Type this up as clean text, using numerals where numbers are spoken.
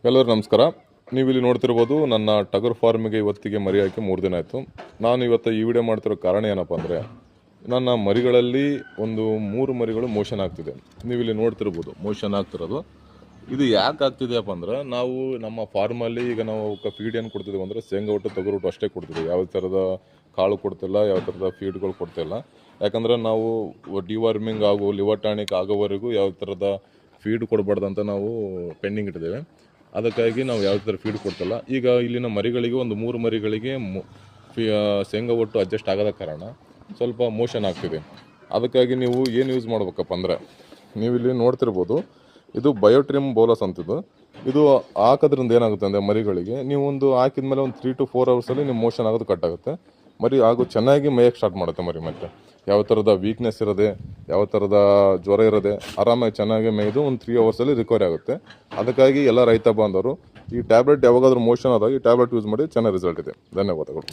ಎಲ್ಲರೂ ನಮಸ್ಕಾರ. ನೀವು ಇಲ್ಲಿ ನೋಡ್ತಿರ್ಬೋದು ನನ್ನ ಟಗರ್ ಫಾರ್ಮಿಗೆ ಇವತ್ತಿಗೆ ಮರಿ ಹಾಕಿ 3 ದಿನ ಆಯಿತು. ನಾನು ಇವತ್ತು ಈ ವಿಡಿಯೋ ಮಾಡ್ತಿರೋ ಕಾರಣ ಏನಪ್ಪ ಅಂದರೆ, ನನ್ನ ಮರಿಗಳಲ್ಲಿ ಒಂದು 3 ಮರಿಗಳು ಮೋಷನ್ ಆಗ್ತಿದೆ. ನೀವು ಇಲ್ಲಿ ನೋಡ್ತಿರ್ಬೋದು ಮೋಷನ್ ಆಗ್ತಿರೋದು. ಇದು ಯಾಕೆ ಆಗ್ತಿದೆಯಪ್ಪ ಅಂದ್ರೆ, ನಾವು ನಮ್ಮ ಫಾರ್ಮಲ್ಲಿ ಈಗ ನಾವು ಫೀಡ್ ಏನು ಕೊಡ್ತಿದ್ದೀವಿ ಅಂದರೆ ಶೇಂಗಾ ಒಟ್ಟು ತೊಗರು ಒಟ್ಟು ಅಷ್ಟೇ ಕೊಡ್ತಿದ್ದೀವಿ. ಯಾವ ಥರದ ಕಾಳು ಕೊಡ್ತಿಲ್ಲ, ಯಾವ ಥರದ ಫೀಡ್ಗಳು ಕೊಡ್ತಿಲ್ಲ. ಯಾಕಂದರೆ ನಾವು ಡಿವಾರ್ಮಿಂಗ್ ಆಗೋ ಲಿವರ್ ಟಾನಿಕ್ ಆಗೋವರೆಗೂ ಯಾವ ಥರದ ಫೀಡ್ ಕೊಡಬಾರ್ದಂತ ನಾವು ಪೆಂಡಿಂಗ್ ಇಟ್ಟಿದ್ದೇವೆ. ಅದಕ್ಕಾಗಿ ನಾವು ಯಾವ ಥರ ಫೀಡ್ ಕೊಡ್ತಲ್ಲ. ಈಗ ಇಲ್ಲಿನ ಮರಿಗಳಿಗೆ ಒಂದು 3 ಮರಿಗಳಿಗೆ ಶೇಂಗಾ ಒಟ್ಟು ಅಡ್ಜಸ್ಟ್ ಆಗದ ಕಾರಣ ಸ್ವಲ್ಪ ಮೋಷನ್ ಆಗ್ತಿದೆ. ಅದಕ್ಕಾಗಿ ನೀವು ಏನು ಯೂಸ್ ಮಾಡ್ಬೇಕಪ್ಪ ಅಂದರೆ, ನೀವು ಇಲ್ಲಿ ನೋಡ್ತಿರ್ಬೋದು, ಇದು ಬಯೋಟ್ರಿಮ್ ಬೋಲಸ್ ಅಂತಿದ್ದು. ಇದು ಹಾಕೋದ್ರಿಂದ ಏನಾಗುತ್ತೆ ಅಂದರೆ, ಮರಿಗಳಿಗೆ ನೀವು ಒಂದು ಹಾಕಿದ್ಮೇಲೆ ಒಂದು 3 to 4 ಅವರ್ಸಲ್ಲಿ ನಿಮ್ಮ ಮೋಷನ್ ಆಗೋದು ಕಟ್ ಆಗುತ್ತೆ. ಮರಿ ಹಾಗೂ ಚೆನ್ನಾಗಿ ಮೇಯಕ್ಕೆ ಸ್ಟಾರ್ಟ್ ಮಾಡುತ್ತೆ ಮರಿ. ಮತ್ತು ಯಾವ ಥರದ ವೀಕ್ನೆಸ್ ಇರೋದೆ, ಯಾವ ಥರದ ಜ್ವರ ಇರೋದೆ ಆರಾಮಾಗಿ ಚೆನ್ನಾಗಿ ಮೇಯ್ದು ಒಂದು 3 ಅವರ್ಸಲ್ಲಿ ರಿಕವರಿ ಆಗುತ್ತೆ. ಅದಕ್ಕಾಗಿ ಎಲ್ಲ ರೈತ ಬಾಂಧವರು ಈ ಟ್ಯಾಬ್ಲೆಟ್ ಯಾವಾಗಾದ್ರೂ ಮೋಷನ್ ಆದಾಗ ಈ ಟ್ಯಾಬ್ಲೆಟ್ ಯೂಸ್ ಮಾಡಿ ಚೆನ್ನಾಗಿ ರಿಸಲ್ಟ್ ಇದೆ. ಧನ್ಯವಾದಗಳು.